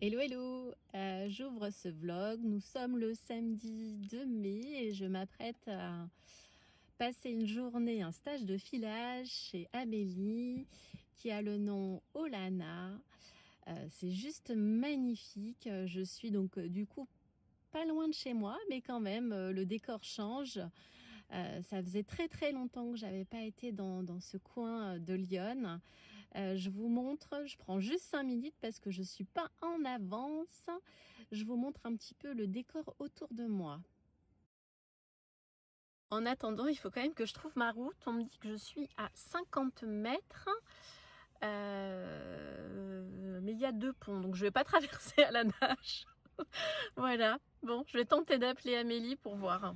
Hello hello, j'ouvre ce vlog, nous sommes le samedi 2 mai et je m'apprête à passer une journée, un stage de filage chez Amélie qui a le nom Olana. C'est juste magnifique, je suis donc du coup pas loin de chez moi mais quand même le décor change. Ça faisait très longtemps que j'avais pas été dans ce coin de Lyon. Je vous montre, je prends juste 5 minutes parce que je suis pas en avance. Je vous montre un petit peu le décor autour de moi. En attendant, il faut quand même que je trouve ma route. On me dit que je suis à 50 mètres. Mais il y a 2 ponts, donc je vais pas traverser à la nage. Voilà, bon, je vais tenter d'appeler Amélie pour voir.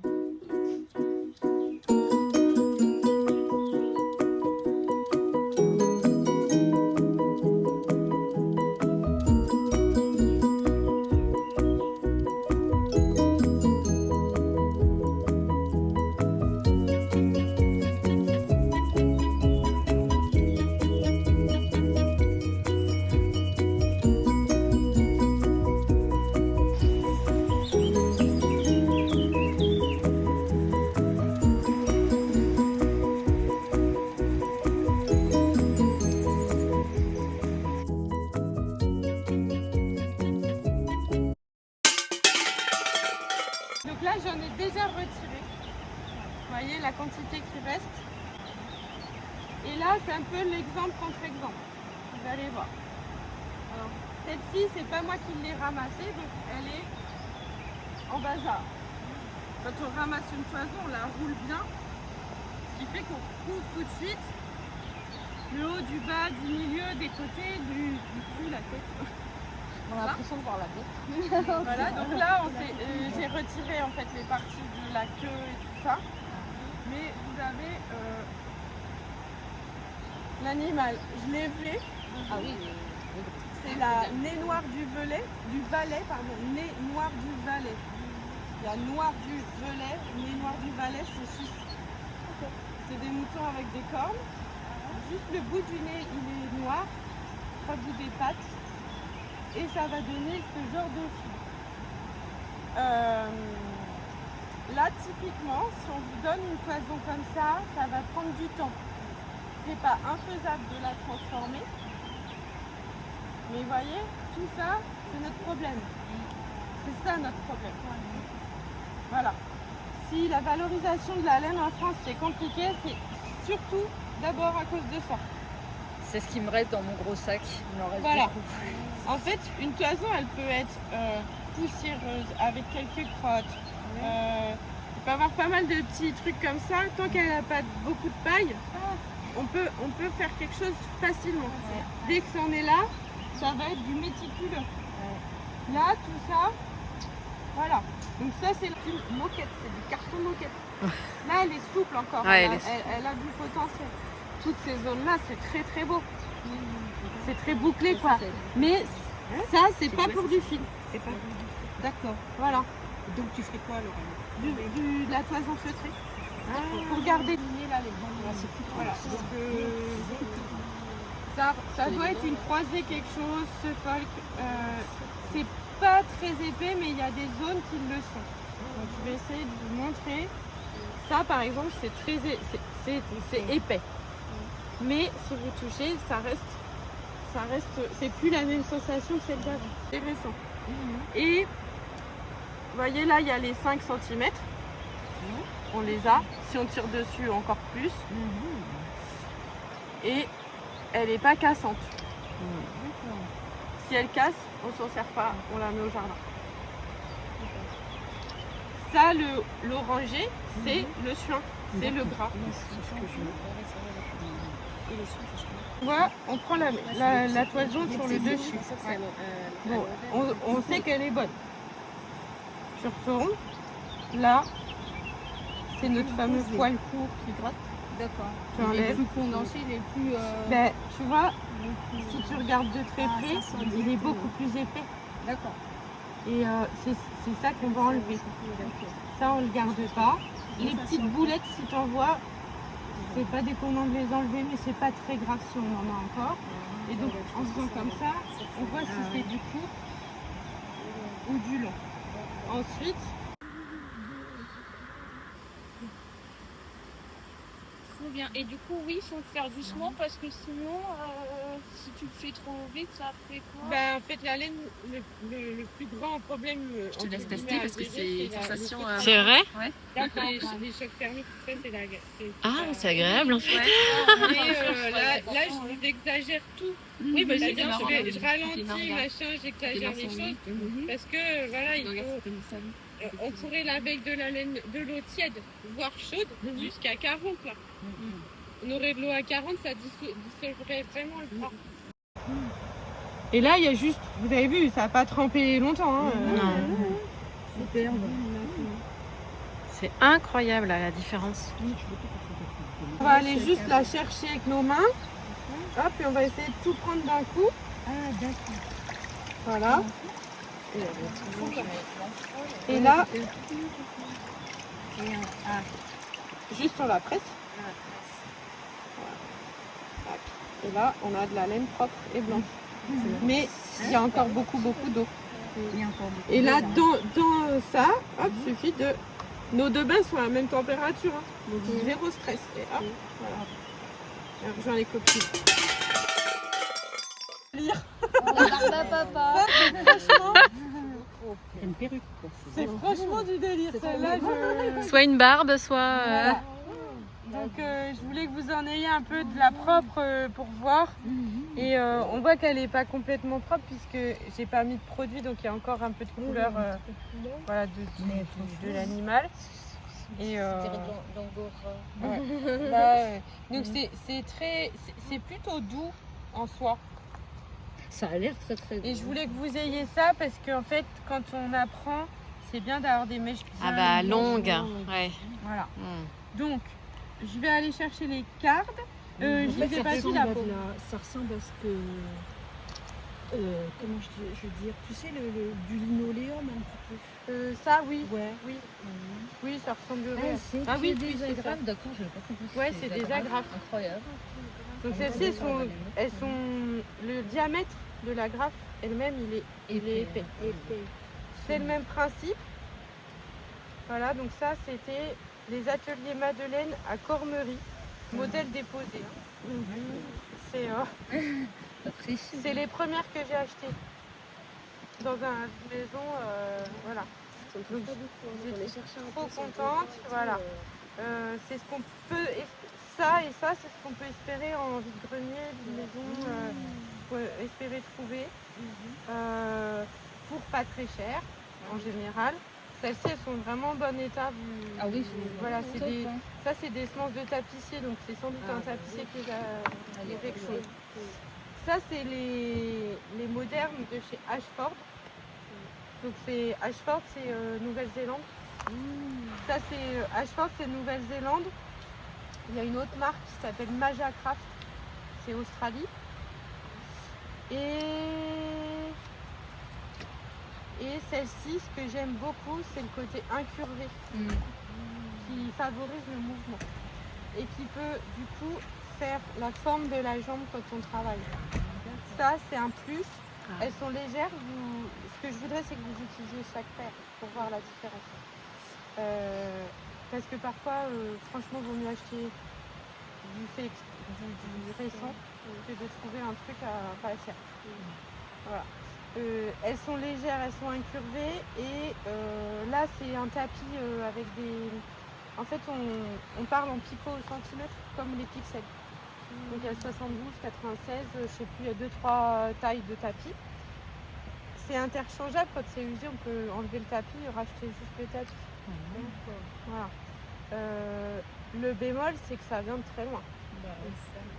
Donc là, j'en ai déjà retiré. Vous voyez la quantité qui reste. Et là, c'est un peu l'exemple contre exemple. Vous allez voir. Alors, celle-ci, c'est pas moi qui l'ai ramassée, donc elle est en bazar. Quand on ramasse une toison, on la roule bien, ce qui fait qu'on retrouve tout de suite le haut, du bas, du milieu, des côtés, du cul, la tête. On a l'impression de voir la bête. Voilà, donc là, j'ai retiré en fait les parties de la queue et tout ça. Mais vous avez l'animal, je l'ai vu. Ah oui. C'est la nez noire du valet, pardon, nez noir du valet. Il y a noir du velay, nez noir du valet, c'est 6. C'est des moutons avec des cornes. Juste le bout du nez, il est noir, pas bout des pattes. Et ça va donner ce genre de fil. Là, typiquement, si on vous donne une toison comme ça, ça va prendre du temps. C'est pas infaisable de la transformer. Mais vous voyez, tout ça, c'est notre problème. C'est ça notre problème. Voilà. Si la valorisation de la laine en France, c'est compliqué, c'est surtout d'abord à cause de ça. C'est ce qui me reste dans mon gros sac. Il m'en reste Voilà. beaucoup. En fait, une toison, elle peut être poussiéreuse, avec quelques crottes. Il peut avoir pas mal de petits trucs comme ça. Tant qu'elle n'a pas beaucoup de paille, on peut faire quelque chose facilement. Dès que c'en est là, ça va être du méticuleux. Là, tout ça, voilà. Donc ça, c'est une moquette, c'est du carton moquette. Là, elle est souple encore, Ouais, elle a du potentiel. Toutes ces zones-là, c'est très beau. C'est très bouclé, quoi. Mais ça, c'est pas pour du fil. C'est pas. D'accord, voilà. Donc tu ferais quoi, Laurent? De la toison feutrée. Pour garder là, les bons. Voilà. Donc, ça doit être une croisée quelque chose, ce folk. C'est pas très épais, mais il y a des zones qui le sont. Donc, je vais essayer de vous montrer. Ça, par exemple, c'est épais. Mais si vous touchez, ça reste, c'est plus la même sensation que celle d'avant. Intéressant. Et vous voyez là, il y a les 5 cm. On les a. Si on tire dessus, encore plus. Et elle n'est pas cassante. Si elle casse, on s'en sert pas, on la met au jardin. Ça, l'orangé, c'est le suin, c'est le gras. On voit, on prend la toison sur le dessus. Ouais. Bon, on sait qu'elle est bonne. Tu retournes. Là, c'est notre fameux poil court qui gratte. D'accord. Tu enlèves. Les plus condensés, les plus. Ben, tu vois, si tu regardes de très près, il est beaucoup plus épais. D'accord. Et c'est ça qu'on va enlever. Ça, on ne le garde pas. Les petites boulettes, si tu en vois, c'est pas dès qu'on demande de les enlever, mais c'est pas très grave si on en a encore. Et donc, en faisant comme ça, on voit si c'est du court ou du lent. Ensuite, Trop bien. Et du coup, oui, il faut le faire doucement parce que sinon, si tu le fais trop vite, ça fait quoi? ben, en fait, la laine, le plus grand problème. Je te laisse tester parce que c'est une sensation. C'est vrai? Les chocs thermiques, tout ça, c'est la. Ah, c'est agréable en fait. Mais là, je vous exagère tout. Oui, bah, Là, c'est bien. je ralentis, machin, j'exagère les choses. Parce que voilà, il faut. On pourrait laver avec de la laine, de l'eau tiède, voire chaude, jusqu'à 40 là. On aurait de l'eau à 40, ça dissolverait vraiment le gras. Et là, il y a juste, vous avez vu, ça n'a pas trempé longtemps. Hein, Non. C'est incroyable là, la différence. On va aller juste la chercher avec nos mains. Hop, et on va essayer de tout prendre d'un coup. Ah, d'accord. Voilà. Et là, juste on la presse. Voilà. Et là, on a de la laine propre et blanche. Mais il y a encore beaucoup d'eau. Et là, dans ça, hop, suffit de... Nos deux bains sont à la même température. Hein. Donc zéro stress. Et hop, voilà. Et on rejoint les copines. Papa. Franchement, C'est une perruque, quoi. c'est franchement du délire. Celle-là, Soit une barbe, soit. Voilà. Donc je voulais que vous en ayez un peu de la propre pour voir. Et on voit qu'elle n'est pas complètement propre puisque j'ai pas mis de produit, donc il y a encore un peu de couleur voilà, de l'animal. Et ouais. Là, donc c'est plutôt doux en soi. Ça a l'air très très Et je voulais que vous ayez ça parce qu'en fait quand on apprend, c'est bien d'avoir des mèches bien Ah bah longue. Ouais. Voilà. Hmm. Donc je vais aller chercher les cardes. Je ne les ai pas dit la peau. Ça ressemble à ce que. Comment je veux dire? Tu sais, du linoléum un petit Ça oui. peu. Ouais. Oui. Oui, ça ressemblerait. c'est Ah oui, des oui, c'est agrafes, d'accord, je n'avais pas compris. Ouais, c'est des agrafes. Incroyable. Donc celles-ci, elles sont le diamètre de l'agrafe elle-même, il est épais. C'est le même principe. Voilà, donc ça c'était les ateliers Madeleine à Cormery, modèle déposé. C'est les premières que j'ai achetées dans une maison, voilà. Donc, j'étais trop contente, voilà. C'est ce qu'on peut, ça et ça, c'est ce qu'on peut espérer en vide-grenier, d'une maison, pour espérer trouver, pour pas très cher en général. Celles-ci, elles sont vraiment en bon état. Ah oui, voilà, c'est c'est top, des, hein. ça c'est des semences de tapissier, donc c'est sans doute un tapissier qui les a effectuées. Ça c'est les modernes de chez Ashford. Donc c'est Ashford, c'est Nouvelle-Zélande. Ça c'est Ashford, c'est Nouvelle-Zélande. Il y a une autre marque qui s'appelle Maja Craft, c'est Australie. Et celle-ci, ce que j'aime beaucoup, c'est le côté incurvé qui favorise le mouvement et qui peut du coup faire la forme de la jambe quand on travaille. Ça, c'est un plus. Elles sont légères. Ce que je voudrais, c'est que vous utilisiez chaque paire pour voir la différence. Parce que parfois, franchement, il vaut mieux acheter du récent que de trouver un truc à pas cher. Voilà. Elles sont légères, elles sont incurvées et là c'est un tapis avec des... En fait on parle en picot au centimètre comme les pixels. Donc il y a 72, 96, je sais plus, il y a 2-3 tailles de tapis. C'est interchangeable, quand c'est usé on peut enlever le tapis et racheter juste le tapis. Voilà. Le bémol c'est que ça vient de très loin.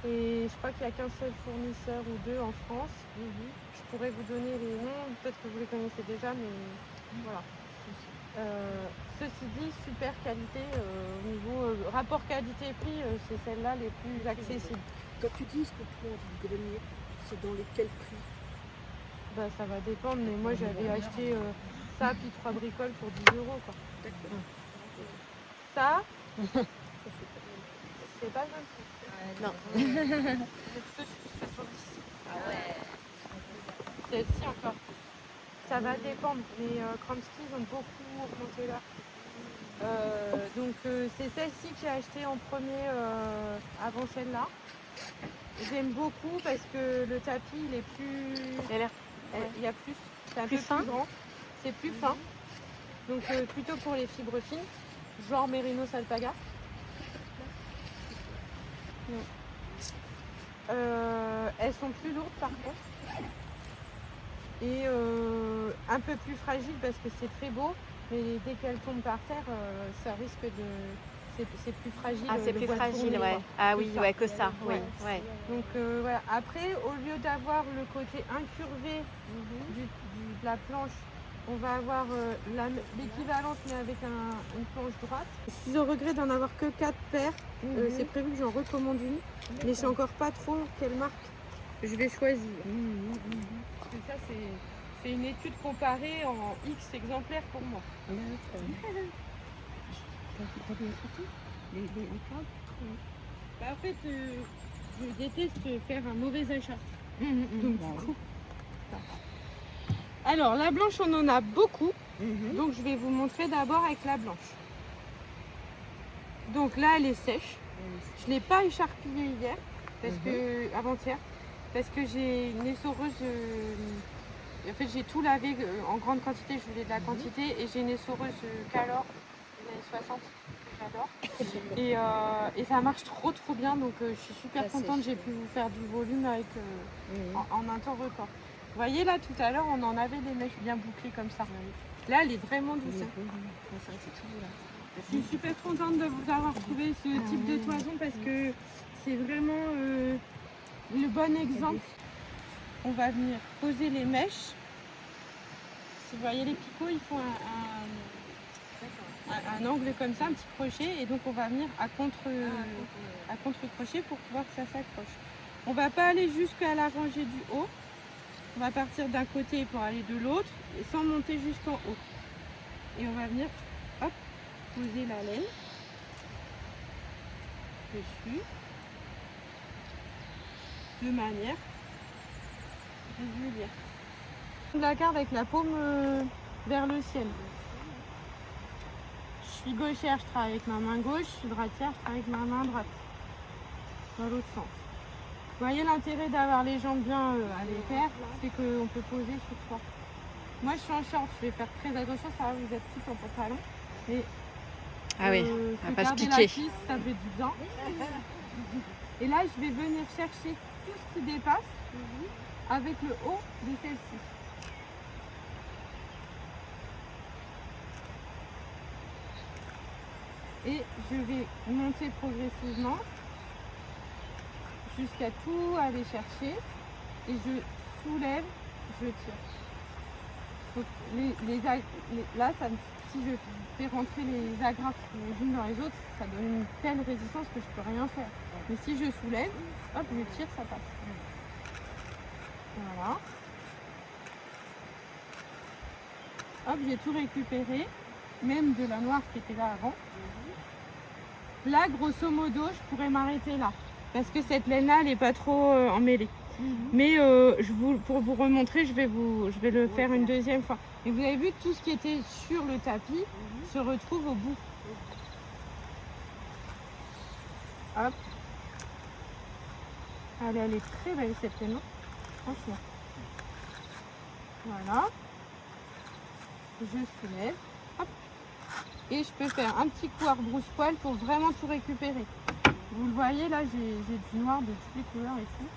Et je crois qu'il n'y a qu'un seul fournisseur ou deux en France. Je pourrais vous donner les noms, peut-être que vous les connaissez déjà, mais voilà. Ceci dit, super qualité, au niveau rapport qualité-prix, c'est celle-là les plus accessibles. Quand tu dis ce qu'on prend en vide-grenier, c'est dans lesquels prix? Bah, ça va dépendre, mais moi j'avais acheté ça, puis 3 bricoles pour 10 €. Quoi. Ça, c'est pas le même prix. Non. Celle-ci encore. Ça va dépendre. Les Kromsky, ils ont beaucoup augmenté là. C'est celle-ci que j'ai achetée en premier avant celle-là. J'aime beaucoup parce que le tapis il est plus. Il y a plus. C'est un peu fin. plus grand. C'est plus fin. Donc plutôt pour les fibres fines, genre Mérinos Alpaga. Elles sont plus lourdes par contre. Et un peu plus fragiles parce que c'est très beau. Mais dès qu'elles tombent par terre, ça risque de. C'est plus fragile. Ah, c'est le plus bois de fragile, tourner, ouais. quoi. Ah C'est oui, ça. ouais, que ça, oui. Ouais. Ouais. Donc voilà. Après, au lieu d'avoir le côté incurvé de la planche, on va avoir l'équivalence mais avec une planche droite. Si je regrette d'en avoir que 4 paires, c'est prévu que j'en recommande une. Mais je sais encore pas trop quelle marque je vais choisir. Parce que ça, c'est une étude comparée en X exemplaires pour moi. Bah, en fait, je déteste faire un mauvais achat. Donc, du coup, alors, la blanche, on en a beaucoup. Donc, je vais vous montrer d'abord avec la blanche. Donc là, elle est sèche. Je ne l'ai pas écharpillée hier, avant-hier, parce que j'ai une essoreuse. En fait, j'ai tout lavé en grande quantité. Je voulais de la quantité et j'ai une essoreuse Calor des années 60 que j'adore. Et ça marche trop bien. Donc, je suis super contente. J'ai pu vous faire du volume avec en un temps record. Vous voyez là, tout à l'heure, on en avait des mèches bien bouclées comme ça. Là, elle est vraiment douce. Je suis super contente de vous avoir trouvé ce type de toison parce que c'est vraiment le bon exemple. On va venir poser les mèches. Si vous voyez les picots, ils font un angle comme ça, un petit crochet. Et donc on va venir à contre-crochet pour pouvoir que ça s'accroche. On ne va pas aller jusqu'à la rangée du haut. On va partir d'un côté pour aller de l'autre et sans monter jusqu'en haut. Et on va venir hop, poser la laine dessus de manière régulière. Je la garde avec la paume vers le ciel. Je suis gauchère, je travaille avec ma main gauche. Je suis droitière, je travaille avec ma main droite. Dans l'autre sens. Vous voyez l'intérêt d'avoir les jambes bien à l'équerre, c'est qu'on peut poser sur quoi. Moi je suis en short, je vais faire très attention, ça va, vous êtes toutes en pantalon. Mais Ah oui, on va pas se garder piquer. la cuisse, ça fait du bien. Et là je vais venir chercher tout ce qui dépasse avec le haut de celle-ci. Et je vais monter progressivement jusqu'à tout aller chercher et je soulève, je tire. Donc là, si je fais rentrer les agrafes les unes dans les autres, ça donne une telle résistance que je peux rien faire. Mais si je soulève, hop, je tire, ça passe. Voilà. Hop, j'ai tout récupéré, même de la noire qui était là avant. Là, grosso modo, je pourrais m'arrêter là. Parce que cette laine-là, elle n'est pas trop emmêlée. Mais pour vous remontrer, je vais le faire une deuxième fois. Et vous avez vu, tout ce qui était sur le tapis se retrouve au bout. Hop. Allez, elle est très belle cette laine, franchement. Voilà. Je soulève. Hop. Et je peux faire un petit coup arbrousse-poil pour vraiment tout récupérer. Vous le voyez, là, j'ai du noir de toutes les couleurs et tout.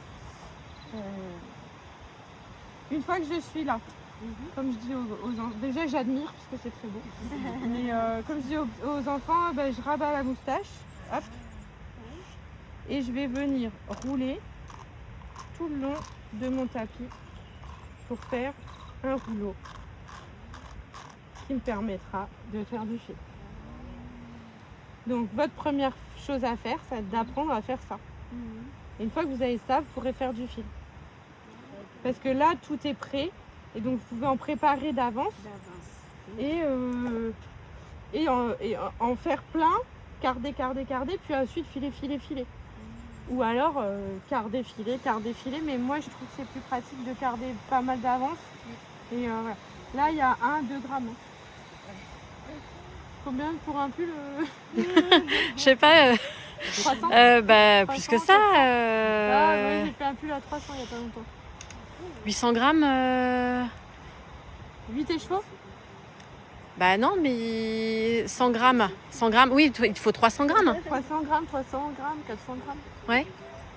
Une fois que je suis là, comme je dis aux enfants, déjà j'admire parce que c'est très beau. Mais comme je dis aux enfants, ben, je rabats la moustache, hop, et je vais venir rouler tout le long de mon tapis pour faire un rouleau qui me permettra de faire du fil. Donc votre première chose à faire, c'est d'apprendre à faire ça. Et une fois que vous avez ça, vous pourrez faire du fil. Parce que là, tout est prêt. Et donc, vous pouvez en préparer d'avance. Et en faire plein, carder, puis ensuite filer. Ou alors, carder, filer. Mais moi, je trouve que c'est plus pratique de carder pas mal d'avance. Et voilà. Là, il y a 1-2 grammes. Combien pour un pull Je sais pas, 300 plus que ça. Ah, oui, j'ai fait un pull à 300 il n'y a pas longtemps. 800 grammes. 8 écheveaux? Bah non, mais 100 grammes. 100 grammes, oui, il te faut 300 grammes. 300 grammes, 300 grammes, 400 grammes. Ouais.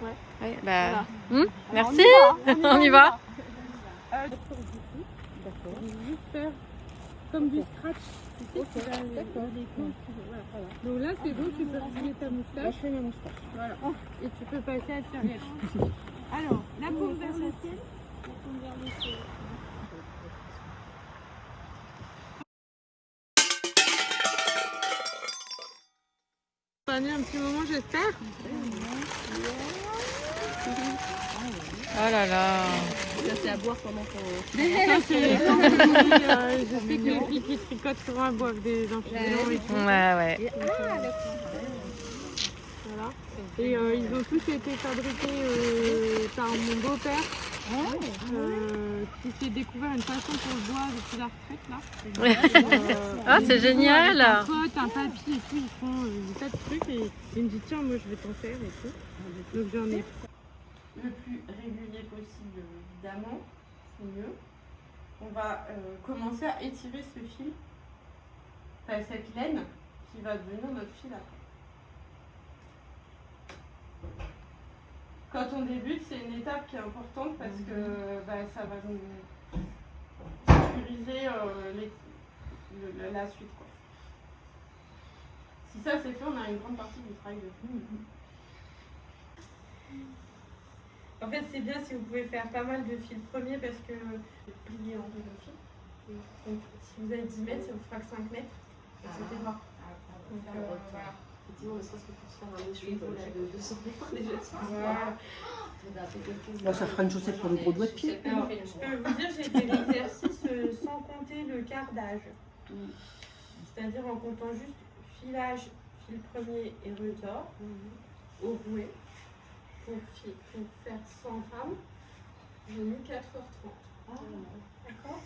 Ouais. Ouais, bah, Voilà. merci. On y va. D'accord. Juste faire comme du scratch. Tu sais, tu vas les coups, voilà. Donc là, c'est bon, tu peux retirer ta moustache. Je fais ma moustache. Voilà. Et tu peux passer à la serviette. Alors, la paume vers le ciel. La paume vers le ciel. Ça va aller un petit moment, j'espère. Oh là là. Ça, c'est à boire pendant qu'on. Ça, c'est quand je sais que les filles qui tricotent souvent boivent des infusants et tout. Ouais. Voilà. Et ils ont tous été fabriqués par mon beau-père qui s'est découvert une passion pour le bois depuis la retraite là. Ah, c'est génial. Un pote, un papy et tout, ils font des tas de trucs et il me dit tiens moi je vais t'en faire et tout. Donc j'en ai le plus régulier possible évidemment, c'est mieux. On va commencer à étirer ce fil, enfin, cette laine qui va devenir notre fil après. Quand on débute, c'est une étape qui est importante parce que ça va nous sécuriser la suite. Quoi. Si ça c'est fait, on a une grande partie du travail de fil. En fait, c'est bien si vous pouvez faire pas mal de fils premiers parce que plier en deux de fil. Donc, si vous avez 10 mètres, ça vous fera que 5 mètres, etc. Donc, voilà. Effectivement, ne serait-ce que pour se faire un écheveau de 200 mètres déjà. Voilà. Bon, ça fera une chaussette pour le gros doigt de pied. Alors, je peux vous dire, j'ai fait l'exercice sans compter le quart d'âge. C'est-à-dire en comptant juste filage, fil premier et retors au rouet. Pour faire 100 grammes, j'ai mis 4h30. D'accord.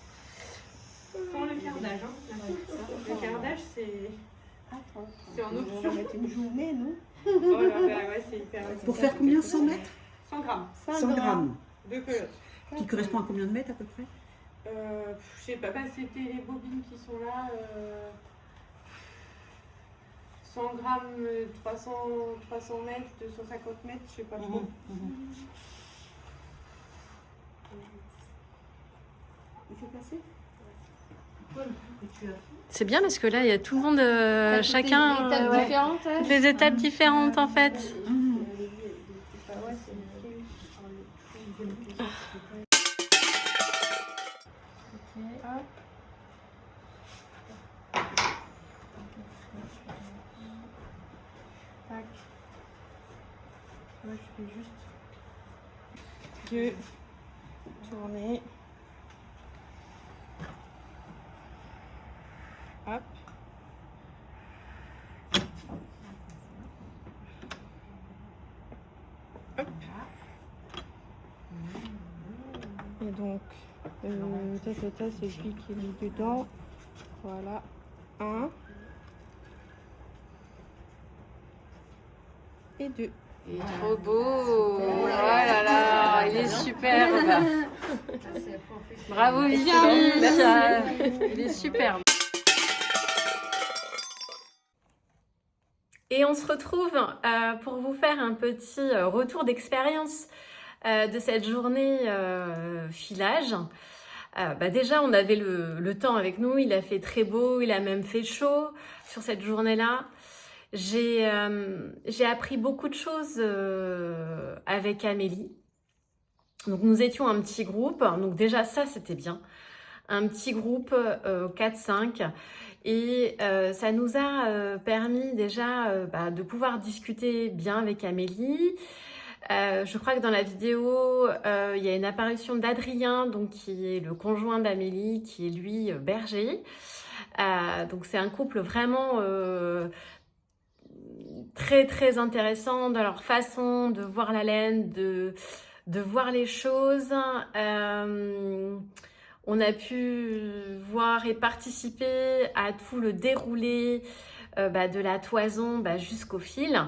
Sans le quart d'âge. Hein. Le quart d'âge, c'est en option. On va mettre une journée, non? Oh là là, ouais, c'est hyper. Pour faire combien? 100 mètres? 100 grammes. 100 grammes. De culotte. Qui correspond à combien de mètres à peu près? Je sais pas, c'était les bobines qui sont là. 100 grammes, 300 mètres, 250 mètres, je sais pas trop. Il faut passer? C'est bien parce que là, il y a tout le monde, chacun, Des étapes différentes. toutes les étapes différentes en fait. Tac. Moi, je fais juste deux tournées. Hop. Hop. Et donc, ça, c'est lui qui est mis dedans. Voilà. 1. Et 2. Trop beau. Oh là là, il est superbe. Bravo Vicky. Il est superbe. Et on se retrouve pour vous faire un petit retour d'expérience de cette journée filage. Déjà, on avait le temps avec nous, il a fait très beau, il a même fait chaud sur cette journée-là. J'ai appris beaucoup de choses avec Amélie. Donc nous étions un petit groupe, donc déjà ça c'était bien. Un petit groupe 4-5 et ça nous a permis déjà de pouvoir discuter bien avec Amélie. Je crois que dans la vidéo, il y a une apparition d'Adrien, donc qui est le conjoint d'Amélie, qui est lui berger. Donc c'est un couple vraiment très très intéressant dans leur façon de voir la laine, de voir les choses. On a pu voir et participer à tout le déroulé de la toison jusqu'au fil,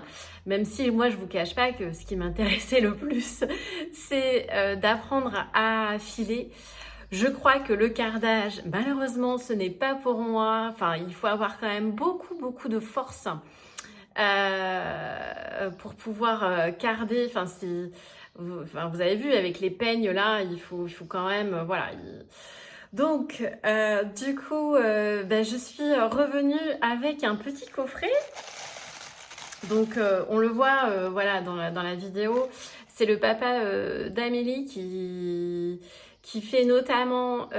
même si moi je vous cache pas que ce qui m'intéressait le plus c'est d'apprendre à filer. Je crois que le cardage, malheureusement ce n'est pas pour moi, enfin il faut avoir quand même beaucoup de force pour pouvoir carder, enfin si vous avez vu avec les peignes là, il faut quand même, voilà. Donc, du coup, je suis revenue avec un petit coffret. Donc, on le voit, voilà, dans la vidéo. C'est le papa d'Amélie qui fait notamment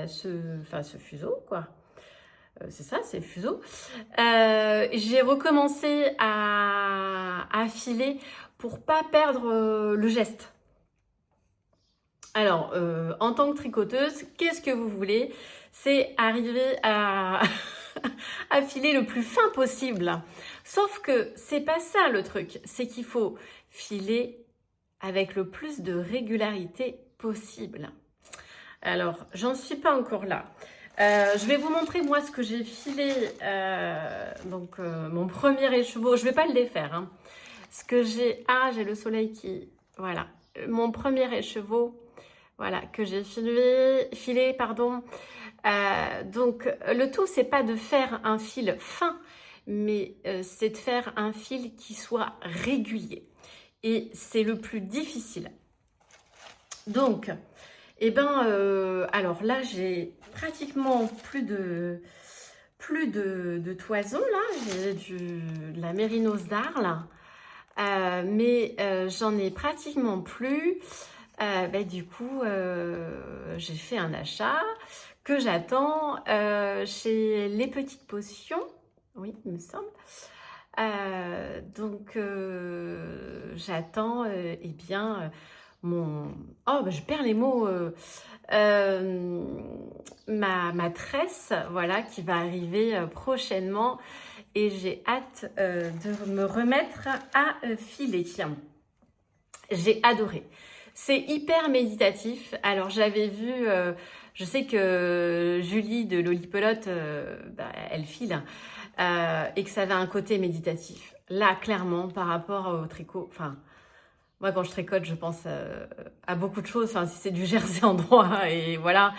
ce fuseau, quoi. C'est ça, c'est le fuseau. J'ai recommencé à filer pour pas perdre le geste. Alors, en tant que tricoteuse, qu'est-ce que vous voulez? C'est arriver à filer le plus fin possible. Sauf que c'est pas ça le truc. C'est qu'il faut filer avec le plus de régularité possible. Alors, j'en suis pas encore là. Je vais vous montrer moi ce que j'ai filé. Mon premier écheveau. Je vais pas le défaire. Hein. Ce que j'ai... Ah, j'ai le soleil qui... Voilà. Mon premier écheveau... Voilà, que j'ai filé. Donc, le tout, c'est pas de faire un fil fin, mais c'est de faire un fil qui soit régulier. Et c'est le plus difficile. Donc, alors là, j'ai pratiquement plus de toison, là. J'ai de la mérinos d'Arles, mais j'en ai pratiquement plus. Du coup, j'ai fait un achat que j'attends chez Les Petites Potions. Oui, il me semble. J'attends, mon... Oh, je perds les mots. Ma tresse, voilà, qui va arriver prochainement. Et j'ai hâte de me remettre à filer. J'ai adoré. C'est hyper méditatif. Alors, j'avais vu, je sais que Julie de Lolipelote, elle file, et que ça avait un côté méditatif. Là, clairement, par rapport au tricot, enfin, moi, quand je tricote, je pense à beaucoup de choses. Enfin, si c'est du jersey en droit, et voilà.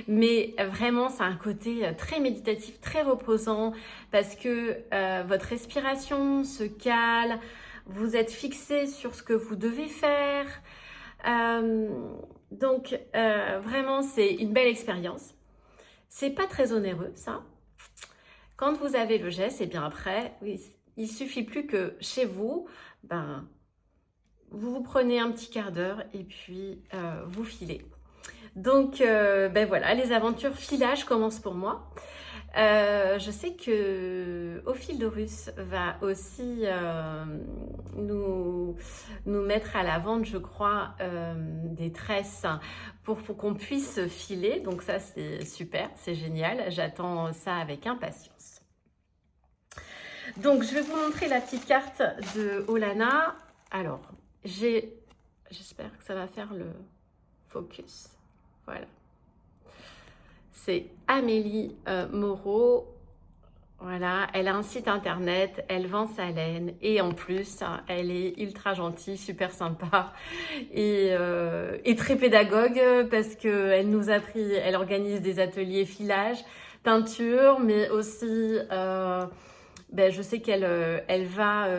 Mais vraiment, c'est un côté très méditatif, très reposant, parce que votre respiration se cale, vous êtes fixé sur ce que vous devez faire. Vraiment, c'est une belle expérience. C'est pas très onéreux, ça. Quand vous avez le geste, et bien après, il suffit plus que chez vous, vous prenez un petit quart d'heure et puis vous filez. Donc, voilà, les aventures filage commencent pour moi. Je sais que Au Fil d'Horus va aussi nous mettre à la vente, je crois, des tresses pour qu'on puisse filer. Donc ça, c'est super, c'est génial. J'attends ça avec impatience. Donc, je vais vous montrer la petite carte de Olana. Alors, j'espère que ça va faire le focus. Voilà. C'est Amélie Moreau. Voilà, elle a un site internet, elle vend sa laine et en plus, elle est ultra gentille, super sympa et très pédagogue parce qu'elle nous a appris, elle organise des ateliers filage, teinture, mais aussi, je sais qu'elle va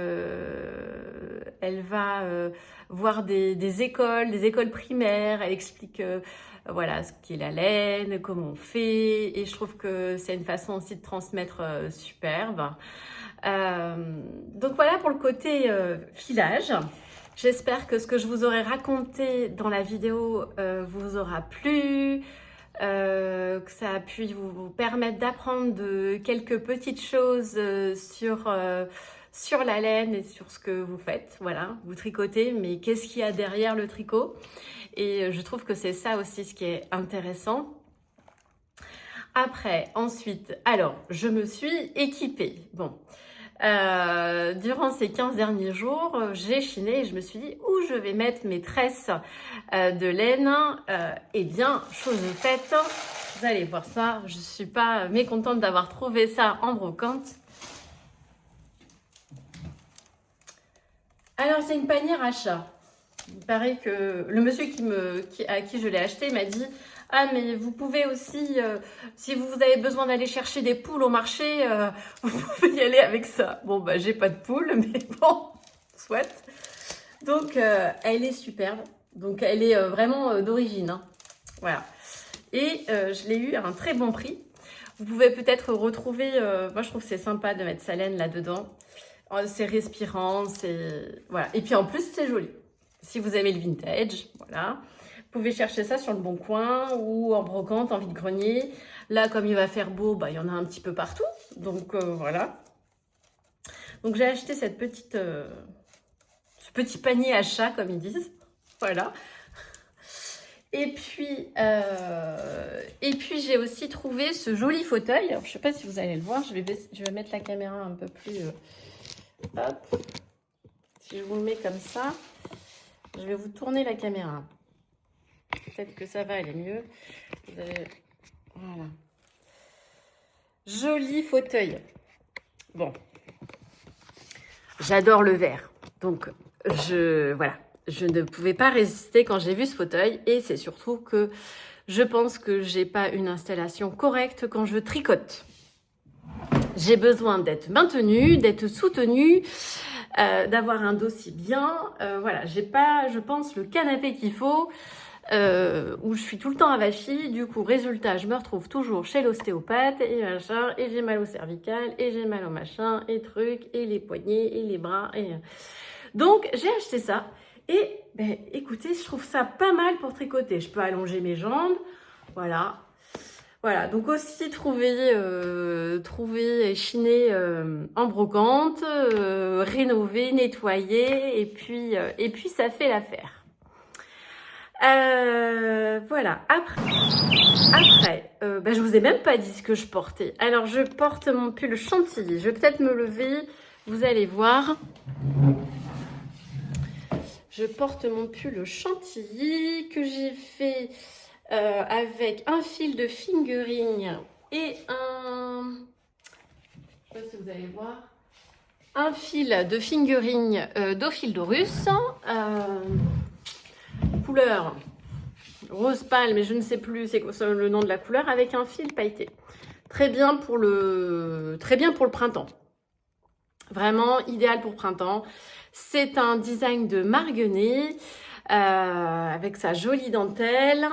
voir des écoles primaires, elle explique... voilà, ce qu'est la laine, comment on fait. Et je trouve que c'est une façon aussi de transmettre superbe. Donc voilà pour le côté filage. J'espère que ce que je vous aurais raconté dans la vidéo vous aura plu. Que ça a pu vous permettre d'apprendre quelques petites choses sur la laine et sur ce que vous faites. Voilà, vous tricotez, mais qu'est-ce qu'il y a derrière le tricot ? Et je trouve que c'est ça aussi ce qui est intéressant. Après, ensuite, alors, je me suis équipée. Bon, Durant ces 15 derniers jours, j'ai chiné et je me suis dit où je vais mettre mes tresses de laine. Eh bien, chose faite, vous allez voir ça. Je ne suis pas mécontente d'avoir trouvé ça en brocante. Alors, c'est une panière à chat. Il paraît que le monsieur à qui je l'ai acheté m'a dit « Ah, mais vous pouvez aussi, si vous avez besoin d'aller chercher des poules au marché, vous pouvez y aller avec ça. » Bon, bah, j'ai pas de poules, mais bon, soit. Donc, elle est superbe. Donc, elle est vraiment d'origine. Hein. Voilà. Et je l'ai eu à un très bon prix. Vous pouvez peut-être retrouver, moi je trouve que c'est sympa de mettre sa laine là-dedans. C'est respirant, c'est... Voilà. Et puis en plus, c'est joli. Si vous aimez le vintage, voilà. Vous pouvez chercher ça sur le Bon Coin ou en brocante, en vide-grenier. Là, comme il va faire beau, bah, il y en a un petit peu partout. Donc, voilà. Donc, j'ai acheté ce petit panier à chat, comme ils disent. Voilà. Et puis j'ai aussi trouvé ce joli fauteuil. Alors, je ne sais pas si vous allez le voir. Je vais mettre la caméra un peu plus... hop. Si je vous le mets comme ça, je vais vous tourner la caméra. Peut-être que ça va aller mieux. Voilà. Joli fauteuil. Bon. J'adore le vert. Donc, voilà. Je ne pouvais pas résister quand j'ai vu ce fauteuil. Et c'est surtout que je pense que j'ai pas une installation correcte quand je tricote. J'ai besoin d'être maintenue, d'être soutenue, d'avoir un dossier bien. Voilà, j'ai pas, je pense, le canapé qu'il faut, où je suis tout le temps avachie. Du coup, résultat, je me retrouve toujours chez l'ostéopathe et machin, et j'ai mal au cervical, et j'ai mal au machin, et trucs, et les poignets, et les bras. Donc, j'ai acheté ça. Et, ben, écoutez, je trouve ça pas mal pour tricoter. Je peux allonger mes jambes, voilà. Voilà, donc aussi trouver et chiner en brocante, rénover, nettoyer, et puis ça fait l'affaire. Voilà, après bah, je vous ai même pas dit ce que je portais. Alors, je porte mon pull chantilly. Je vais peut-être me lever, vous allez voir. Je porte mon pull chantilly que j'ai fait avec un fil de fingering et un... Je sais pas si vous allez voir. Un fil de fingering d'Ophildorus. Couleur rose pâle, mais je ne sais plus c'est quoi le nom de la couleur, avec un fil pailleté. Très bien pour le printemps. Vraiment idéal pour printemps. C'est un design de Marguenet avec sa jolie dentelle.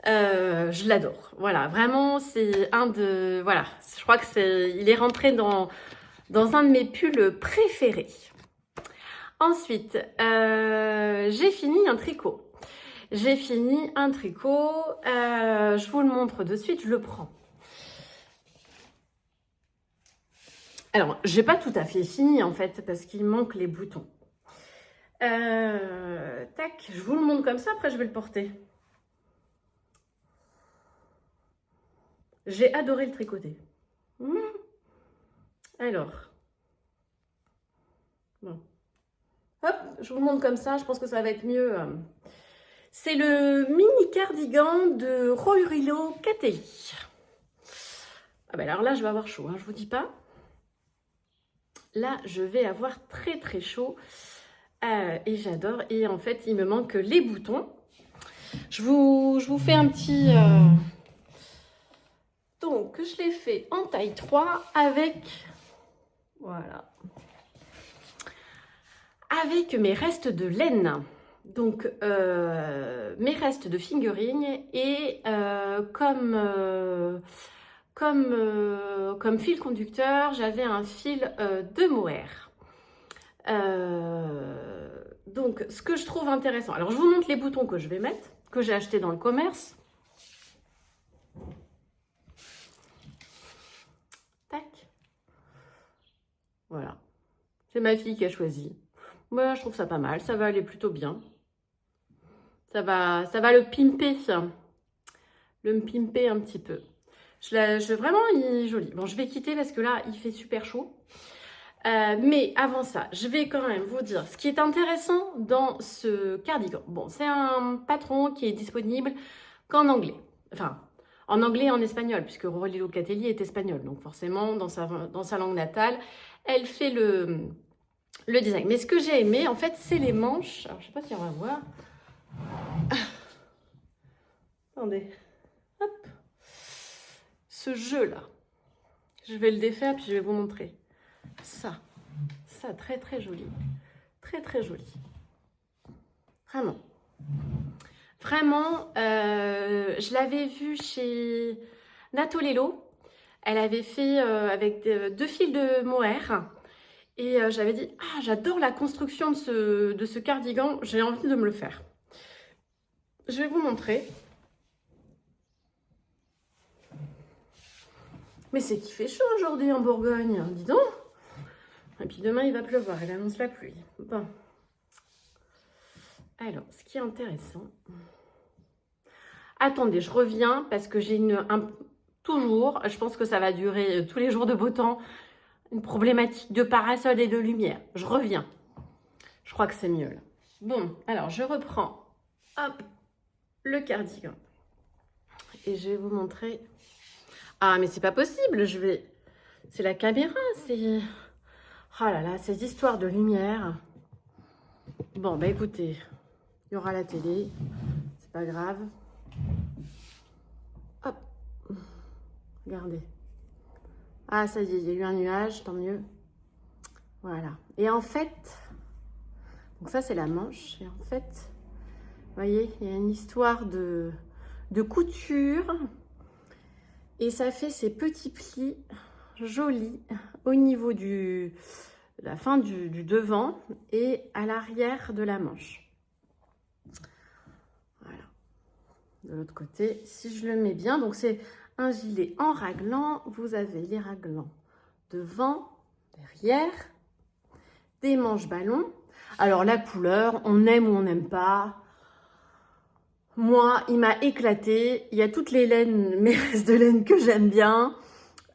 Je l'adore. Voilà, vraiment, c'est un de... Voilà, je crois que il est rentré dans un de mes pulls préférés. Ensuite, j'ai fini un tricot. Je vous le montre de suite, je le prends. Alors, j'ai pas tout à fait fini en fait, parce qu'il manque les boutons. Tac, je vous le montre comme ça, après je vais le porter. J'ai adoré le tricoter. Alors, bon. Hop, je vous le montre comme ça, je pense que ça va être mieux. C'est le mini cardigan de Royrillo KTI. Ah ben alors là, je vais avoir chaud, hein, je vous dis pas. Là, je vais avoir très très chaud. Et j'adore. Et en fait, il me manque les boutons. Je vous fais un petit... Donc, je l'ai fait en taille 3 avec... Voilà. Avec mes restes de laine. Donc, mes restes de fingering et comme fil conducteur, j'avais un fil de mohair. Donc, ce que je trouve intéressant, alors je vous montre les boutons que je vais mettre, que j'ai acheté dans le commerce. Tac. Voilà. C'est ma fille qui a choisi. Moi, je trouve ça pas mal, ça va aller plutôt bien. Ça va le pimper, le pimper un petit peu. Vraiment, il est joli. Bon, je vais quitter parce que là, il fait super chaud. Mais avant ça, je vais quand même vous dire ce qui est intéressant dans ce cardigan. Bon, c'est un patron qui est disponible qu'en anglais. Enfin, en anglais et en espagnol, puisque Aurélie Locatelli est espagnole. Donc forcément, dans sa langue natale, elle fait le design. Mais ce que j'ai aimé, en fait, c'est les manches. Alors, je ne sais pas si on va voir. Attendez. Hop. Ce jeu-là. Je vais le défaire, puis je vais vous montrer. Ça, très très joli. Très très joli. Vraiment. Vraiment, je l'avais vu chez Natolello. Elle avait fait avec 2 fils de mohair. Et j'avais dit, ah, j'adore la construction de ce cardigan, j'ai envie de me le faire. Je vais vous montrer. Mais c'est qu'il fait chaud aujourd'hui en Bourgogne, dis donc. Et puis demain, il va pleuvoir, elle annonce la pluie. Bon. Alors, ce qui est intéressant... Attendez, je reviens parce que j'ai toujours, je pense que ça va durer tous les jours de beau temps, une problématique de parasol et de lumière. Je reviens. Je crois que c'est mieux là. Bon, alors je reprends, hop, le cardigan. Et je vais vous montrer... Ah, mais c'est pas possible, c'est la caméra, c'est... Oh là là, ces histoires de lumière. Bon, bah écoutez, il y aura la télé, c'est pas grave. Hop, regardez. Ah, ça y est, il y a eu un nuage, tant mieux. Voilà. Et en fait, donc ça c'est la manche. Et en fait, vous voyez, il y a une histoire de couture. Et ça fait ces petits plis jolis au niveau de la fin du devant et à l'arrière de la manche. Voilà. De l'autre côté, si je le mets bien, donc c'est un gilet en raglan. Vous avez les raglans devant, derrière, des manches ballons. Alors la couleur, on aime ou on n'aime pas. Moi, il m'a éclaté. Il y a toutes les laines, mes restes de laine que j'aime bien.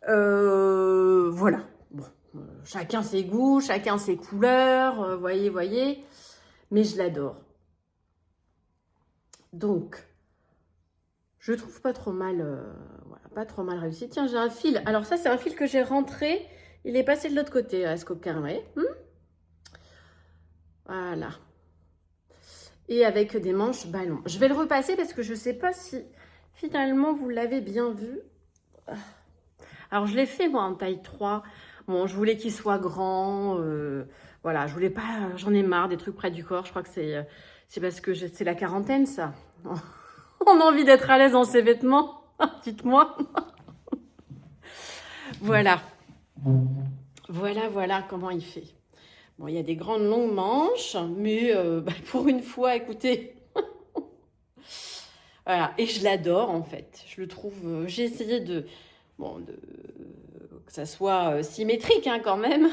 Voilà. Bon, chacun ses goûts, chacun ses couleurs. Voyez. Mais je l'adore. Donc, je trouve pas trop mal, voilà, pas trop mal réussi. Tiens, j'ai un fil. Alors ça, c'est un fil que j'ai rentré. Il est passé de l'autre côté, à ce coquin, vous voyez. Voilà. Et avec des manches ballons. Je vais le repasser parce que je ne sais pas si finalement vous l'avez bien vu. Alors je l'ai fait moi en taille 3. Bon, je voulais qu'il soit grand. Voilà, je voulais pas, j'en ai marre des trucs près du corps. Je crois que c'est parce que c'est la quarantaine ça. On a envie d'être à l'aise dans ses vêtements. Dites-moi. Voilà. Voilà comment il fait. Bon, il y a des grandes longues manches, mais pour une fois, écoutez, voilà. Et je l'adore en fait. Je le trouve. J'ai essayé que ça soit symétrique hein, quand même.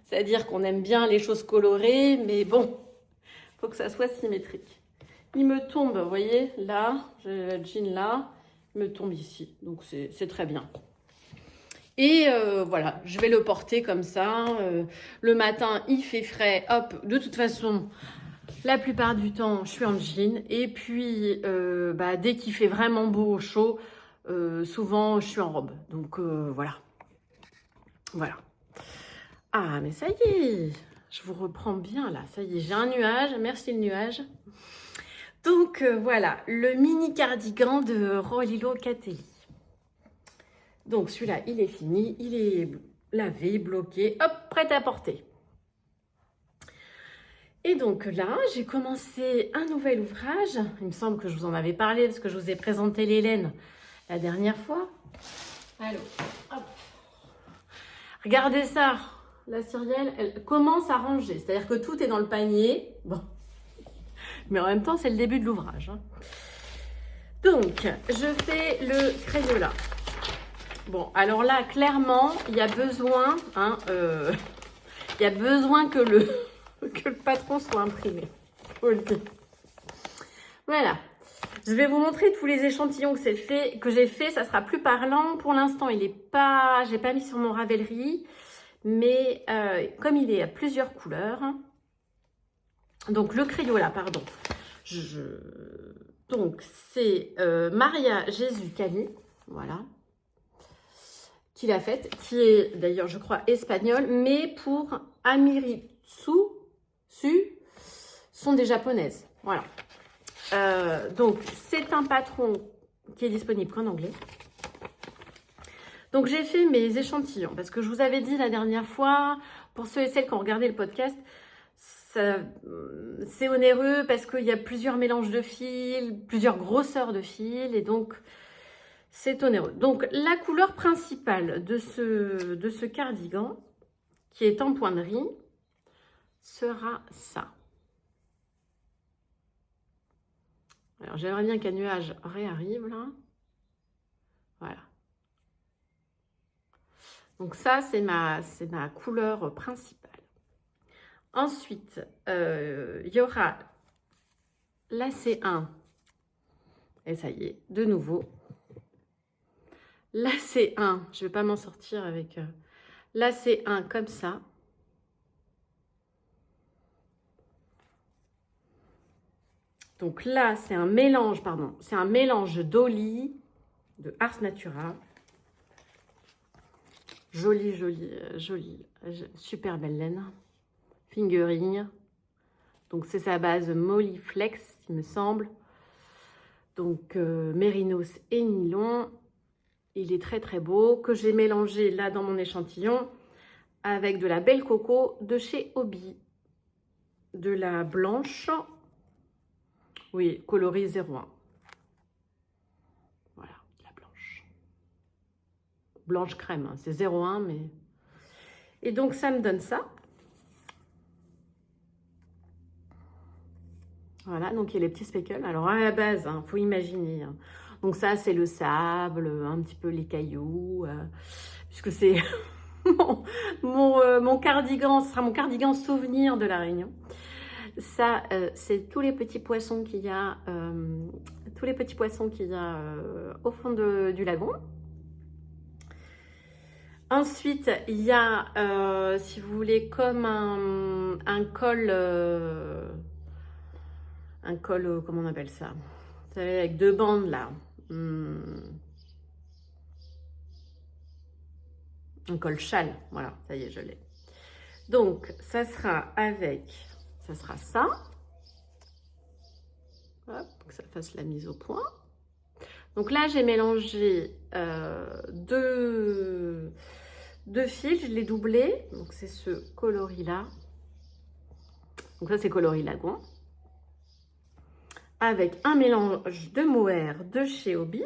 C'est-à-dire qu'on aime bien les choses colorées, mais bon, faut que ça soit symétrique. Il me tombe, vous voyez, là, j'ai le jean là, il me tombe ici, donc c'est très bien. Et voilà, je vais le porter comme ça. Le matin, il fait frais. Hop, de toute façon, la plupart du temps, je suis en jean. Et puis, dès qu'il fait vraiment beau, chaud, souvent, je suis en robe. Donc, voilà. Voilà. Ah, mais ça y est, je vous reprends bien là. Ça y est, j'ai un nuage. Merci le nuage. Donc, voilà, le mini cardigan de Aurélie Locatelli. Donc celui-là, il est fini, il est lavé, bloqué, hop, prêt à porter. Et donc là, j'ai commencé un nouvel ouvrage. Il me semble que je vous en avais parlé parce que je vous ai présenté les laines la dernière fois. Alors, hop. Regardez ça, la Cyrielle, elle commence à ranger. C'est-à-dire que tout est dans le panier. Bon, mais en même temps, c'est le début de l'ouvrage. Hein. Donc, je fais le Crayola. Bon, alors là, clairement, il y a besoin, il y a besoin que le patron soit imprimé. Faut le dire. Voilà. Je vais vous montrer tous les échantillons que j'ai fait. Ça sera plus parlant. Pour l'instant, il est pas, j'ai pas mis sur mon Ravelry. Mais comme il est à plusieurs couleurs, donc le Crayola, pardon, donc c'est Maria Jésus Cali, voilà, qui l'a faite, qui est d'ailleurs, je crois, espagnole, mais pour Amiritsu, sont des japonaises, voilà. Donc, c'est un patron qui est disponible qu'en anglais. Donc, j'ai fait mes échantillons, parce que je vous avais dit la dernière fois, pour ceux et celles qui ont regardé le podcast, c'est onéreux parce qu'il y a plusieurs mélanges de fils, plusieurs grosseurs de fils, et donc c'est onéreux. Donc la couleur principale de ce cardigan, qui est en point de riz, sera ça. Alors j'aimerais bien qu'un nuage réarrive là. Voilà. Donc ça, c'est ma couleur principale. Ensuite, il y aura la C1. Et ça y est, de nouveau. La C1, je ne vais pas m'en sortir avec la C1 comme ça. Donc là, c'est un mélange, pardon, c'est un mélange d'Oli, de Ars Natura. Jolie, super belle laine. Fingering. Donc c'est sa base Molyflex, il me semble. Donc mérinos et nylon. Il est très très beau, que j'ai mélangé là dans mon échantillon avec de la belle coco de chez Hobby. De la blanche. Oui, coloris 01. Voilà, la blanche. Blanche crème, hein, c'est 01, mais... Et donc ça me donne ça. Voilà, donc il y a les petits speckles. Alors à la base, il faut imaginer. Hein. Donc ça, c'est le sable, un petit peu les cailloux, puisque c'est mon cardigan, ce sera mon cardigan souvenir de la Réunion. Ça, c'est tous les petits poissons qu'il y a, au fond du lagon. Ensuite, il y a, si vous voulez, comme un col, comment on appelle ça? Vous savez, avec deux bandes là. Un col châle, voilà, ça y est, je l'ai. Donc, ça sera ça. Hop, que ça fasse la mise au point. Donc là, j'ai mélangé deux fils, je l'ai doublé. Donc, c'est ce coloris-là. Donc, ça, c'est coloris lagon. Avec un mélange de mohair de chez Hobby.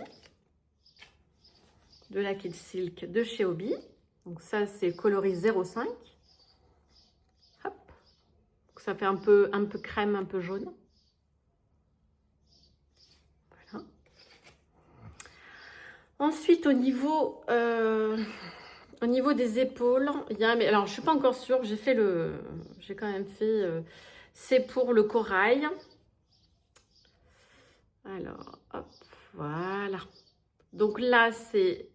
De la Kid Silk de chez Hobby. Donc, ça, c'est coloris 05. Hop. Donc, ça fait un peu crème, un peu jaune. Ensuite, au niveau des épaules, il y a, mais alors je suis pas encore sûre, j'ai quand même fait, c'est pour le corail. Alors, hop, voilà. Donc là, c'est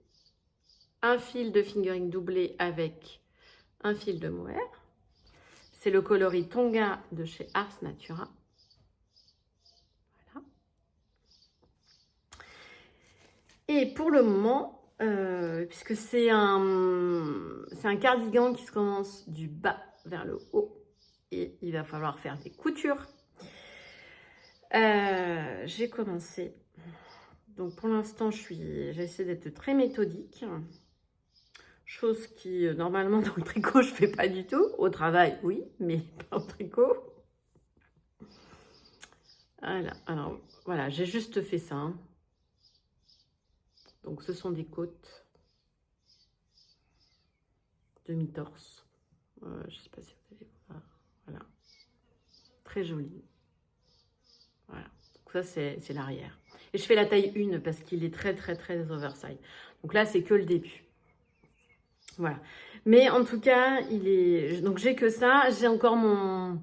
un fil de fingering doublé avec un fil de mohair. C'est le coloris Tonga de chez Ars Natura. Et pour le moment, puisque c'est un cardigan qui se commence du bas vers le haut et il va falloir faire des coutures, j'ai commencé. Donc pour l'instant, j'essaie d'être très méthodique. Chose qui, normalement, dans le tricot, je ne fais pas du tout. Au travail, oui, mais pas au tricot. Voilà, alors, voilà, j'ai juste fait ça. Hein. Donc, ce sont des côtes demi-torse. Je ne sais pas si vous allez voir. Voilà. Très joli. Voilà. Donc, ça, c'est l'arrière. Et je fais la taille 1 parce qu'il est très, très, très oversize. Donc là, c'est que le début. Voilà. Mais en tout cas, donc j'ai que ça. J'ai encore mon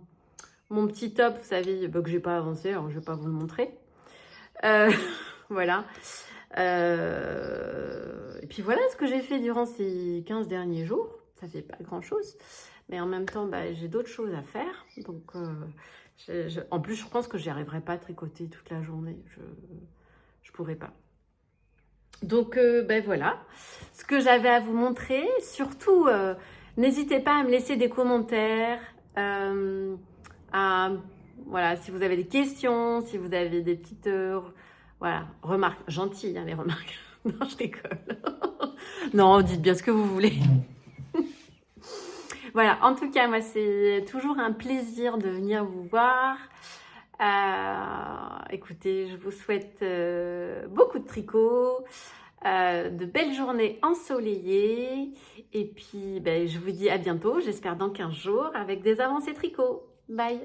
petit top, vous savez, que j'ai pas avancé. Alors, je ne vais pas vous le montrer. Voilà. Et puis voilà ce que j'ai fait durant ces 15 derniers jours. ça fait pas grand-chose. Mais en même temps, bah, j'ai d'autres choses à faire. Donc, en plus, je pense que j'y arriverai pas à tricoter toute la journée. Je pourrais pas. Donc, ben voilà ce que j'avais à vous montrer. Surtout, n'hésitez pas à me laisser des commentaires. Voilà, si vous avez des questions, si vous avez des petites voilà, remarques. Gentilles, hein, les remarques. Non, je rigole. Non, dites bien ce que vous voulez. Voilà, en tout cas, moi, c'est toujours un plaisir de venir vous voir. Écoutez, je vous souhaite beaucoup de tricot, de belles journées ensoleillées. Et puis, ben, je vous dis à bientôt, j'espère dans 15 jours, avec des avancées tricot. Bye!